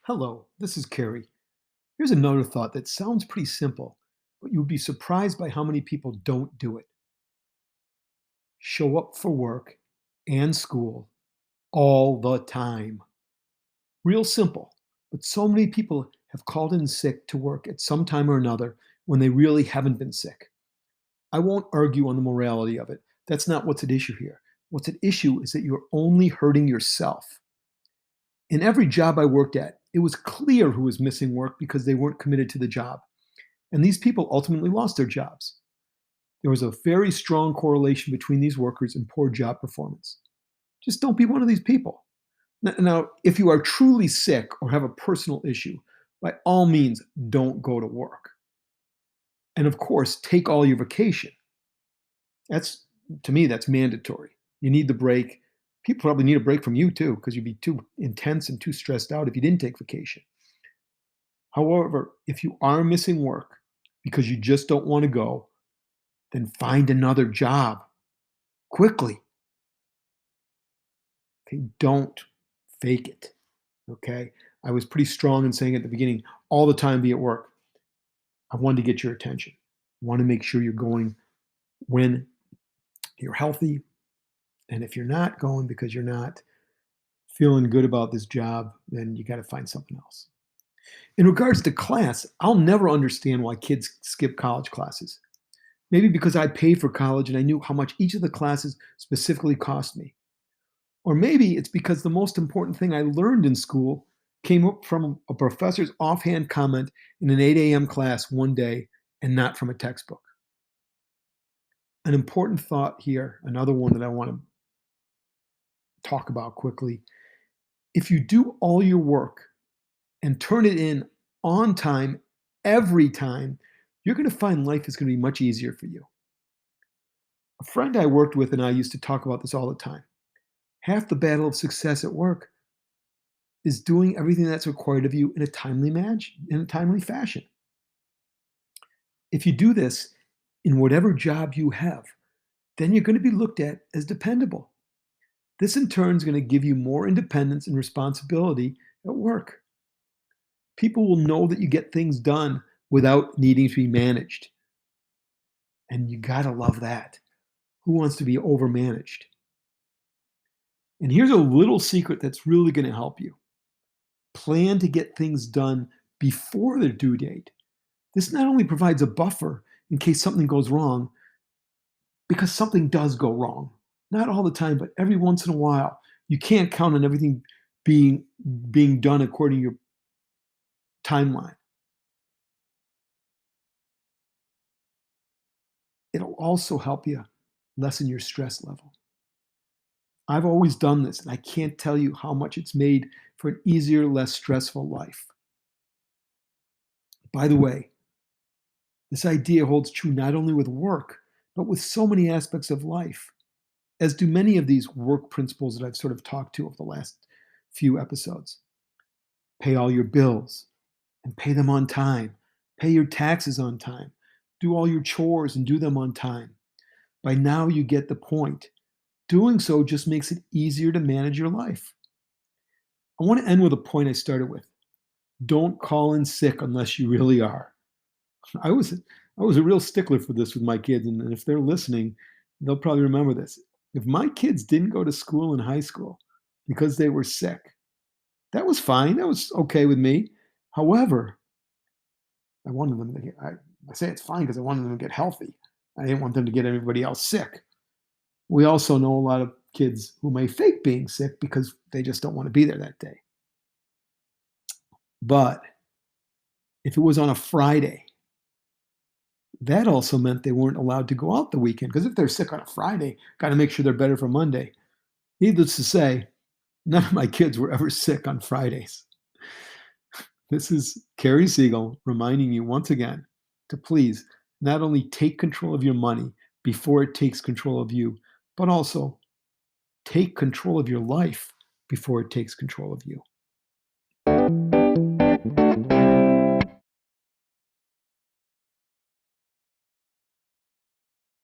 Hello, this is Carrie. Here's another thought that sounds pretty simple, but you'll be surprised by how many people don't do it. Show up for work and school all the time. Real simple, but so many people have called in sick to work at some time or another when they really haven't been sick. I won't argue on the morality of it. That's not what's at issue here. What's at issue is that you're only hurting yourself. In every job I worked at, it was clear who was missing work because they weren't committed to the job. And these people ultimately lost their jobs. There was a very strong correlation between these workers and poor job performance. Just don't be one of these people. Now, if you are truly sick or have a personal issue, by all means, don't go to work. And of course, take all your vacation. That's, to me, that's mandatory. You need the break. People probably need a break from you too, because you'd be too intense and too stressed out if you didn't take vacation. However, if you are missing work because you just don't want to go, then find another job quickly. Okay, don't fake it. Okay, I was pretty strong in saying at the beginning, all the time be at work. I wanted to get your attention. I want to make sure you're going when you're healthy. And if you're not going because you're not feeling good about this job, then you got to find something else. In regards to class, I'll never understand why kids skip college classes. Maybe because I paid for college and I knew how much each of the classes specifically cost me. Or maybe it's because the most important thing I learned in school came up from a professor's offhand comment in an 8 a.m. class one day and not from a textbook. An important thought here, another one that I want to talk about quickly. If you do all your work and turn it in on time every time, you're going to find life is going to be much easier for you. A friend I worked with and I used to talk about this all the time. Half the battle of success at work is doing everything that's required of you in a timely fashion. If you do this in whatever job you have, then you're going to be looked at as dependable. This in turn is going to give you more independence and responsibility at work. People will know that you get things done without needing to be managed. And you got to love that. Who wants to be overmanaged? And here's a little secret that's really going to help you. Plan to get things done before the due date. This not only provides a buffer in case something goes wrong, because something does go wrong. Not all the time, but every once in a while. You can't count on everything being done according to your timeline. It'll also help you lessen your stress level. I've always done this, and I can't tell you how much it's made for an easier, less stressful life. By the way, this idea holds true not only with work, but with so many aspects of life, as do many of these work principles that I've sort of talked to over the last few episodes. Pay all your bills and pay them on time. Pay your taxes on time. Do all your chores and do them on time. By now, you get the point. Doing so just makes it easier to manage your life. I want to end with a point I started with. Don't call in sick unless you really are. I was a real stickler for this with my kids, and if they're listening, they'll probably remember this. If my kids didn't go to school in high school because they were sick, that was fine. That was okay with me. However, I wanted them to get, I say it's fine because I wanted them to get healthy. I didn't want them to get everybody else sick. We also know a lot of kids who may fake being sick because they just don't want to be there that day. But if it was on a Friday, that also meant they weren't allowed to go out the weekend, because if they're sick on a Friday, got to make sure they're better for Monday. Needless to say, none of my kids were ever sick on Fridays. This is Carrie Siegel reminding you once again to please not only take control of your money before it takes control of you, but also take control of your life before it takes control of you.